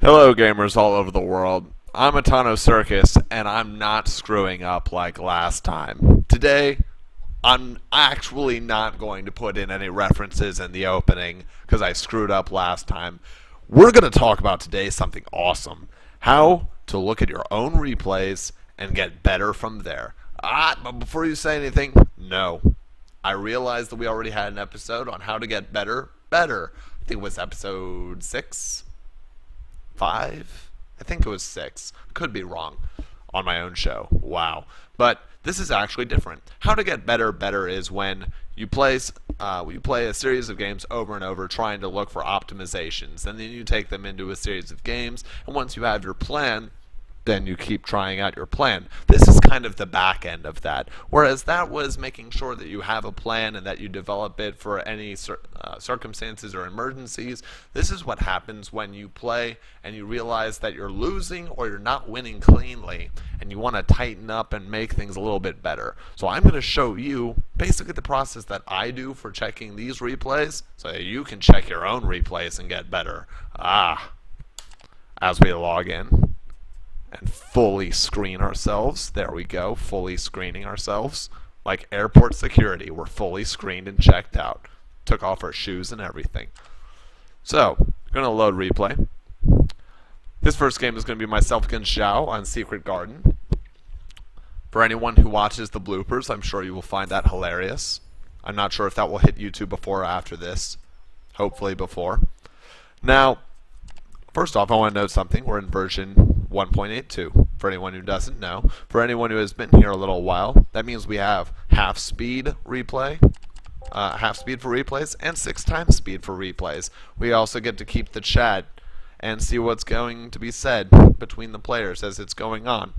Hello gamers all over the world. I'm Atano Circus and I'm not screwing up like last time. Today, I'm actually not going to put in any references in the opening because I screwed up last time. We're going to talk about today something awesome. How to look at your own replays and get better from there. But before you say anything, no. I realized that we already had an episode on how to get better. I think it was episode 6? 5? I think it was 6. Could be wrong on my own show. Wow. But this is actually different. How to get better is when you play a series of games over and over trying to look for optimizations, and then you take them into a series of games, and once you have your plan, then you keep trying out your plan. This is kind of the back end of that. Whereas that was making sure that you have a plan and that you develop it for any circumstances or emergencies. This is what happens when you play and you realize that you're losing or you're not winning cleanly and you want to tighten up and make things a little bit better. So I'm going to show you basically the process that I do for checking these replays so that you can check your own replays and get better. As we log in and fully screen ourselves. There we go, fully screening ourselves. Like airport security, we're fully screened and checked out. Took off our shoes and everything. So, I'm going to load replay. This first game is going to be myself against Zhao on Secret Garden. For anyone who watches the bloopers, I'm sure you will find that hilarious. I'm not sure if that will hit YouTube before or after this. Hopefully before. Now, first off, I want to note something. We're in version 1.82, for anyone who doesn't know. For anyone who has been here a little while, that means we have half speed replay, half speed for replays, and 6 times speed for replays. We also get to keep the chat and see what's going to be said between the players as it's going on.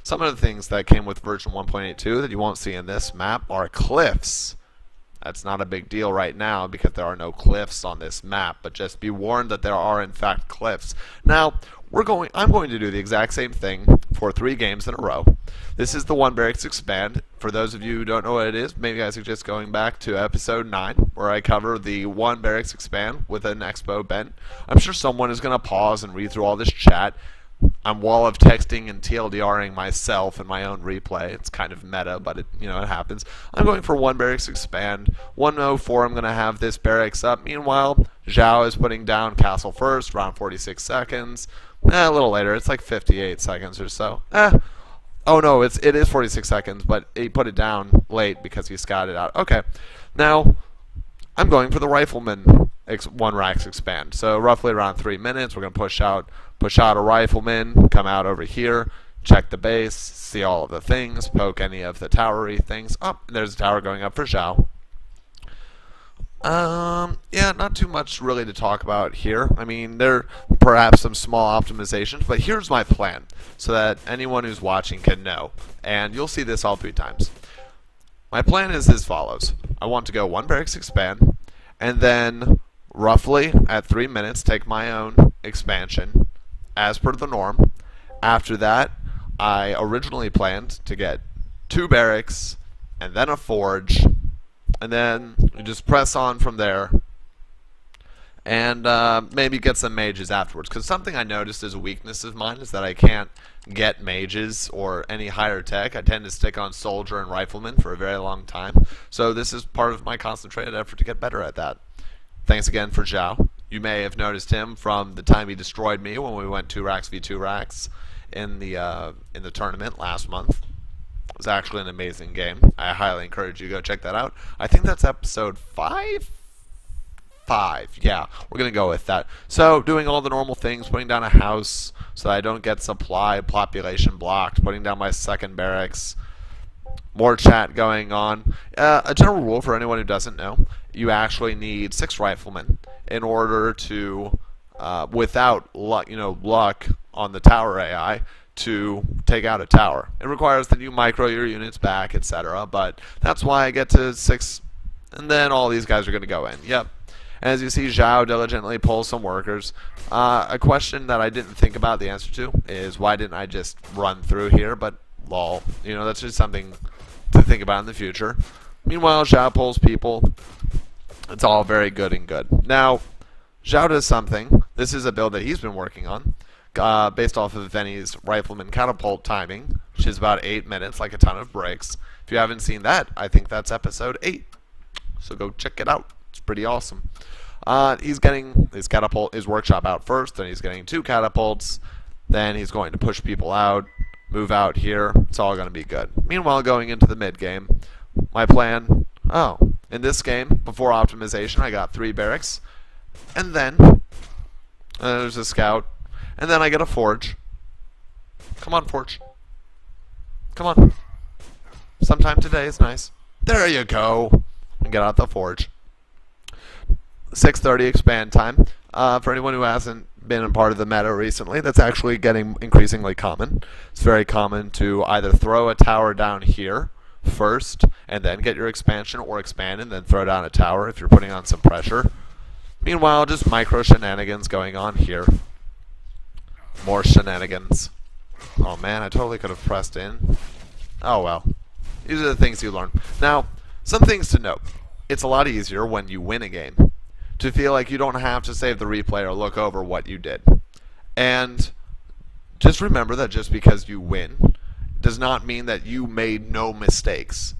Some of the things that came with version 1.82 that you won't see in this map are cliffs. That's not a big deal right now because there are no cliffs on this map, but just be warned that there are in fact cliffs. Now, I'm going to do the exact same thing for 3 games in a row. This is the One Barracks Expand. For those of you who don't know what it is, maybe I suggest going back to episode 9 where I cover the One Barracks Expand with an expo bent. I'm sure someone is going to pause and read through all this chat. I'm wall of texting and TLDRing myself in my own replay. It's kind of meta, but it happens. I'm going for One Barracks Expand. 104, I'm going to have this barracks up. Meanwhile, Zhao is putting down castle first, around 46 seconds. A little later, it's like 58 seconds or so. Oh no, it is 46 seconds, but he put it down late because he scouted out. Okay, now I'm going for the Rifleman One Racks Expand. So roughly around 3 minutes, we're going to push out a rifleman, come out over here, check the base, see all of the things, poke any of the towery things. Oh, there's a tower going up for Zhao. Yeah, not too much really to talk about here. I mean, there are perhaps some small optimizations, but here's my plan so that anyone who's watching can know. And you'll see this all 3 times. My plan is as follows. I want to go One Barracks Expand, and then roughly at 3 minutes take my own expansion as per the norm. After that, I originally planned to get 2 barracks and then a forge, and then you just press on from there and maybe get some mages afterwards, because something I noticed as a weakness of mine is that I can't get mages or any higher tech. I tend to stick on soldier and rifleman for a very long time, so this is part of my concentrated effort to get better at that. Thanks again for Zhao. You may have noticed him from the time he destroyed me when we went 2 racks v 2 racks in the tournament last month. It was actually an amazing game. I highly encourage you to go check that out. I think that's episode 5? 5, yeah. We're going to go with that. So, doing all the normal things, putting down a house so that I don't get supply population blocked, putting down my second barracks. More chat going on. A general rule for anyone who doesn't know, you actually need 6 riflemen in order to, without luck on the tower AI, to take out a tower. It requires that you micro your units back, etc. But that's why I get to 6, and then all these guys are going to go in. Yep. As you see, Zhao diligently pulls some workers. A question that I didn't think about the answer to is why didn't I just run through here? But lol, that's just something to think about in the future. Meanwhile, Zhao pulls people. It's all very good and good. Now, Zhao does something This is a build that he's been working on, based off of Venny's Rifleman Catapult timing, which is about 8 minutes, like a ton of breaks. If you haven't seen that, I think that's episode 8. So go check it out. It's pretty awesome. He's getting his workshop out first, then he's getting 2 catapults, then he's going to push people out, move out here. It's all going to be good. Meanwhile, going into the mid game, my plan, in this game, before optimization, I got 3 barracks, and then there's a scout, and then I get a forge. Come on, forge. Come on. Sometime today is nice. There you go. And get out the forge. 6:30 expand time. For anyone who hasn't been a part of the meta recently, that's actually getting increasingly common. It's very common to either throw a tower down here first and then get your expansion, or expand and then throw down a tower if you're putting on some pressure. Meanwhile, just micro shenanigans going on here. More shenanigans. Oh man, I totally could have pressed in. Oh well. These are the things you learn. Now, some things to note. It's a lot easier when you win a game to feel like you don't have to save the replay or look over what you did. And just remember that just because you win does not mean that you made no mistakes.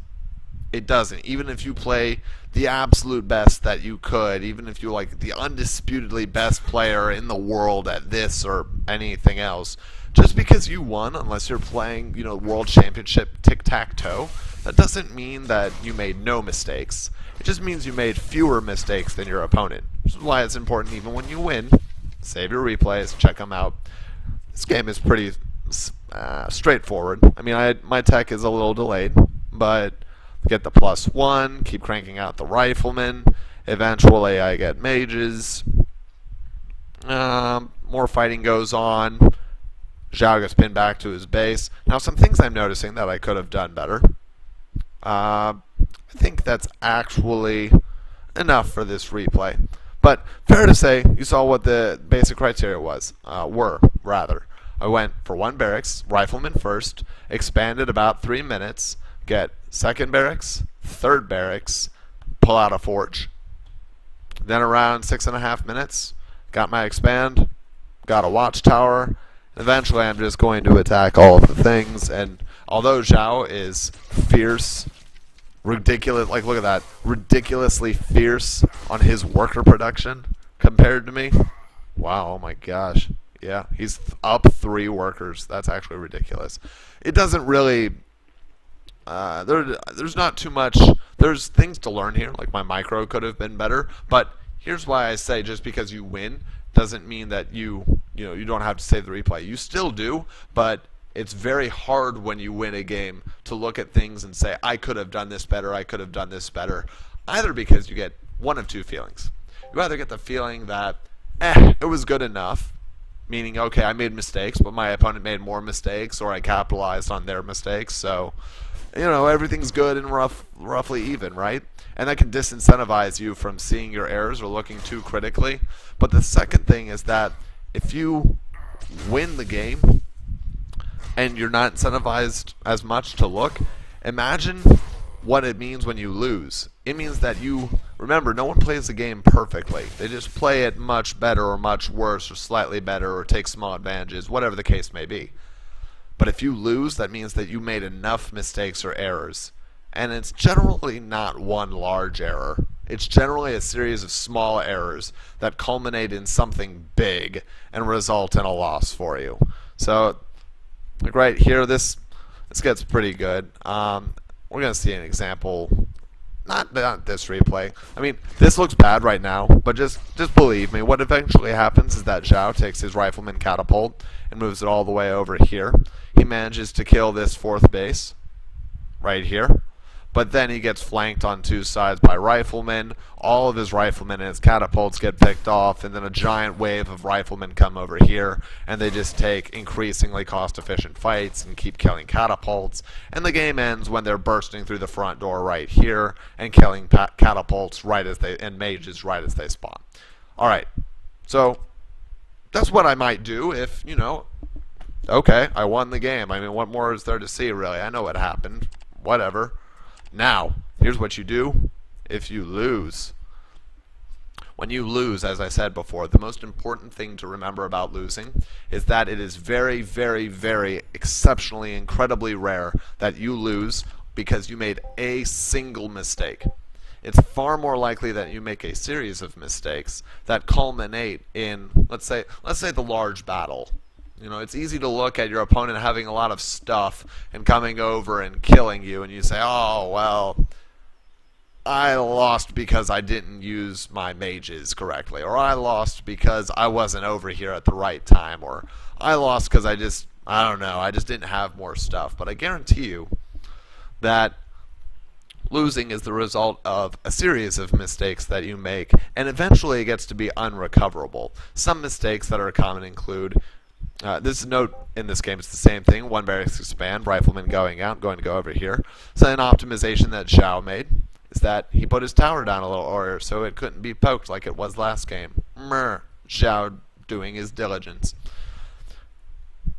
It doesn't. Even if you play the absolute best that you could, even if you're like the undisputedly best player in the world at this or anything else, just because you won, unless you're playing, World Championship tic-tac-toe, that doesn't mean that you made no mistakes. It just means you made fewer mistakes than your opponent. Which is why it's important, even when you win, save your replays, check them out. This game is pretty straightforward. I mean, my tech is a little delayed, but get the +1, keep cranking out the riflemen. Eventually I get mages. More fighting goes on. Zhao gets pinned back to his base. Now, some things I'm noticing that I could have done better. I think that's actually enough for this replay. But fair to say, you saw what the basic criteria were. I went for 1 barracks, rifleman first, expanded about 3 minutes, get 2nd barracks, 3rd barracks, pull out a forge. Then around 6.5 minutes, got my expand, got a watchtower. Eventually I'm just going to attack all of the things, and although Zhao is fierce, ridiculous, like look at that, ridiculously fierce on his worker production compared to me. Wow, oh my gosh. Yeah, he's up 3 workers. That's actually ridiculous. It doesn't really, there's not too much, there's things to learn here, like my micro could have been better, but here's why I say just because you win doesn't mean that you don't have to save the replay. You still do, but it's very hard when you win a game to look at things and say, I could have done this better, I could have done this better. Either because you get one of 2 feelings. You either get the feeling that, it was good enough, meaning, okay, I made mistakes, but my opponent made more mistakes, or I capitalized on their mistakes, so, everything's good and roughly even, right? And that can disincentivize you from seeing your errors or looking too critically. But the second thing is that if you win the game and you're not incentivized as much to look, imagine what it means when you lose. It means that remember, no one plays the game perfectly. They just play it much better or much worse or slightly better or take small advantages, whatever the case may be. But if you lose, that means that you made enough mistakes or errors. And it's generally not one large error. It's generally a series of small errors that culminate in something big and result in a loss for you. So, like right here, this gets pretty good. We're going to see an example. Not this replay. I mean, this looks bad right now, but just believe me. What eventually happens is that Zhao takes his rifleman catapult and moves it all the way over here. He manages to kill this 4th base right here. But then he gets flanked on 2 sides by riflemen. All of his riflemen and his catapults get picked off, and then a giant wave of riflemen come over here, and they just take increasingly cost-efficient fights and keep killing catapults. And the game ends when they're bursting through the front door right here and killing catapults and mages right as they spawn. All right, so that's what I might do if, okay, I won the game. I mean, what more is there to see, really? I know what happened. Whatever. Now, here's what you do if you lose. When you lose, as I said before, the most important thing to remember about losing is that it is very, very, very exceptionally, incredibly rare that you lose because you made a single mistake. It's far more likely that you make a series of mistakes that culminate in, let's say the large battle. You know, it's easy to look at your opponent having a lot of stuff and coming over and killing you, and you say, oh, well, I lost because I didn't use my mages correctly, or I lost because I wasn't over here at the right time, or I lost because I don't know, I just didn't have more stuff. But I guarantee you that losing is the result of a series of mistakes that you make, and eventually it gets to be unrecoverable. Some mistakes that are common include, this note in this game is the same thing, one barracks expand, rifleman going out, going to go over here. So an optimization that Zhao made is that he put his tower down a little earlier so it couldn't be poked like it was last game. Zhao doing his diligence.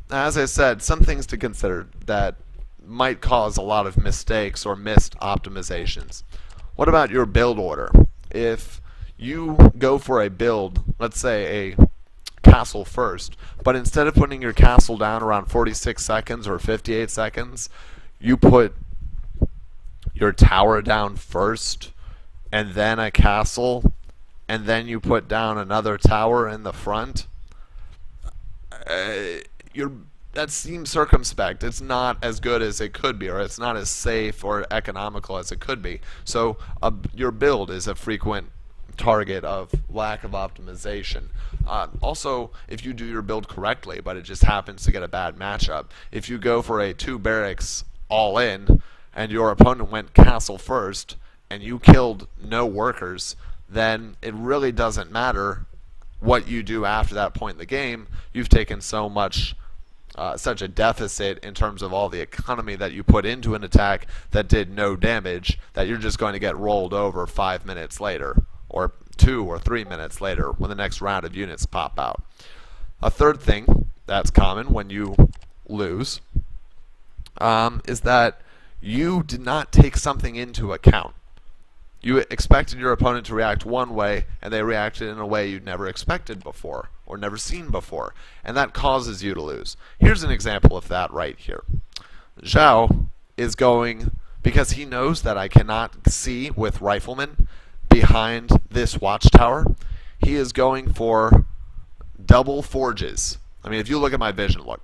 As I said, some things to consider that might cause a lot of mistakes or missed optimizations. What about your build order? If you go for a build, let's say a castle first, but instead of putting your castle down around 46 seconds or 58 seconds, you put your tower down first and then a castle, and then you put down another tower in the front, that seems circumspect. It's not as good as it could be, or it's not as safe or economical as it could be. So your build is a frequent target of lack of optimization. Also, if you do your build correctly, but it just happens to get a bad matchup, if you go for a 2 barracks all in, and your opponent went castle first, and you killed no workers, then it really doesn't matter what you do after that point in the game. You've taken so much such a deficit in terms of all the economy that you put into an attack that did no damage, that you're just going to get rolled over 5 minutes later, or 2 or 3 minutes later when the next round of units pop out. A third thing that's common when you lose is that you did not take something into account. You expected your opponent to react one way, and they reacted in a way you'd never expected before, or never seen before, and that causes you to lose. Here's an example of that right here. Zhao is going, because he knows that I cannot see with riflemen behind this watchtower, he is going for double forges. I mean, if you look at my vision, look.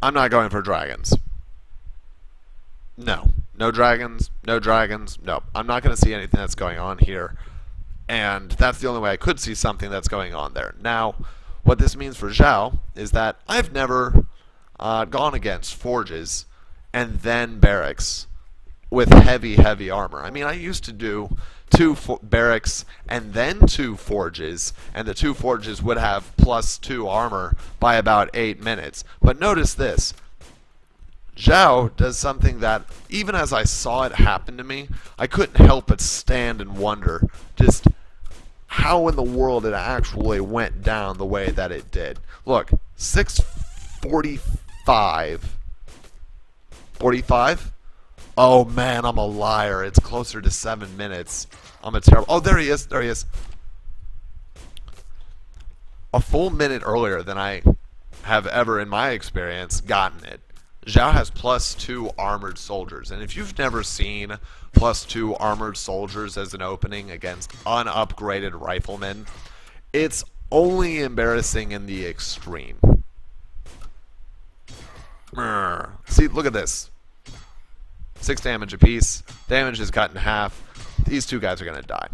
I'm not going for dragons. No. No dragons, no dragons, no. I'm not going to see anything that's going on here. And that's the only way I could see something that's going on there. Now, what this means for Zhao is that I've never gone against forges and then barracks with heavy, heavy armor. I mean, I used to do 2 barracks and then 2 forges, and the 2 forges would have +2 armor by about 8 minutes. But notice this. Zhao does something that, even as I saw it happen to me, I couldn't help but stand and wonder just how in the world it actually went down the way that it did. Look, 6:45. 45? Oh man, I'm a liar. It's closer to 7 minutes. I'm a terrible... Oh, there he is. There he is. A full minute earlier than I have ever, in my experience, gotten it. Zhao has +2 armored soldiers, and if you've never seen +2 armored soldiers as an opening against unupgraded riflemen, it's only embarrassing in the extreme. See, look at this. 6 damage apiece. Damage is cut in half. These 2 guys are going to die.